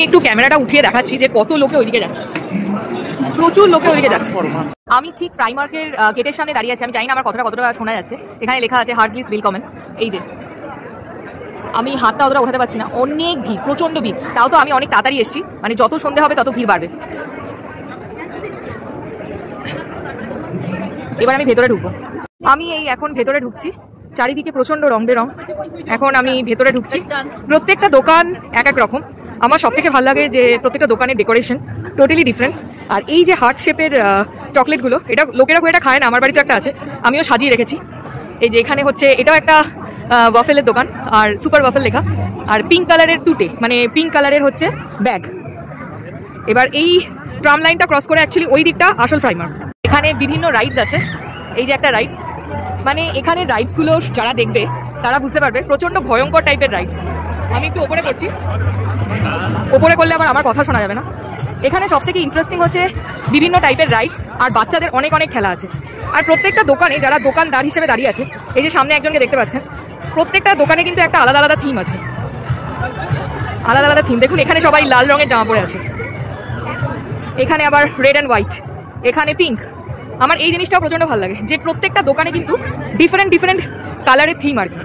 একটু ক্যামেরাটা উঠিয়ে দেখাচ্ছি যে কত লোকে ওইদিকে যাচ্ছে, প্রচুর লোকে ওইদিকে যাচ্ছে। আমি ঠিক প্রাইমার্কের গেটের সামনে দাঁড়িয়ে আছি। আমি জানি না আমার কতটা শোনা যাচ্ছে। এখানে লেখা আছে হার্জলিস ওয়েলকামেন। এই যে আমি হাতটা অতটা উঠাতে পারছি না, অনেক ভিড়, প্রচণ্ড ভিড়। তাও তো আমি অনেক তাড়াতাড়ি এসেছি, মানে যত সন্ধে হবে তত ভিড় বাড়বে। এবার আমি ভেতরে ঢুকবো। আমি এই এখন ভেতরে ঢুকছি, চারিদিকে প্রচণ্ড রং বেরং। এখন আমি ভেতরে ঢুকছি। প্রত্যেকটা দোকান এক এক রকম। আমার সব থেকে ভালো লাগে যে প্রত্যেকটা দোকানের ডেকোরেশন টোটালি ডিফারেন্ট। আর এই যে হার্ট শেপের চকলেটগুলো, এটা লোকেরা খুব এটা খায় না, আমার বাড়িতে একটা আছে, আমিও সাজিয়ে রেখেছি। এই যে এখানে হচ্ছে এটাও একটা ওয়াফেলের দোকান, আর সুপার ওয়াফেল লেখা, আর পিঙ্ক কালারের টুটে, মানে পিঙ্ক কালারের হচ্ছে ব্যাগ। এবার এই ট্রাম লাইনটা ক্রস করে অ্যাকচুয়ালি ওই দিকটা আসল প্রাইমার্ক। এখানে বিভিন্ন রাইডস আছে। এই যে একটা রাইডস, মানে এখানে রাইডসগুলো যারা দেখবে তারা বুঝতে পারবে প্রচণ্ড ভয়ঙ্কর টাইপের রাইডস। আমি একটু ওপরে করছি, ওপরে করলে আবার আমার কথা শোনা যাবে না। এখানে সবথেকে ইন্টারেস্টিং হচ্ছে বিভিন্ন টাইপের রাইডস, আর বাচ্চাদের অনেক অনেক খেলা আছে। আর প্রত্যেকটা দোকানে যারা দোকানদার হিসেবে দাঁড়িয়ে আছে, এই যে সামনে একজনকে দেখতে পাচ্ছেন, প্রত্যেকটা দোকানে কিন্তু একটা আলাদা আলাদা থিম আছে, আলাদা আলাদা থিম। দেখুন এখানে সবাই লাল রঙের জামা পরে আছে, এখানে আবার রেড অ্যান্ড হোয়াইট, এখানে পিঙ্ক। আমার এই জিনিসটাও প্রচণ্ড ভালো লাগে যে প্রত্যেকটা দোকানে কিন্তু ডিফারেন্ট ডিফারেন্ট কালারের থিম আর কি।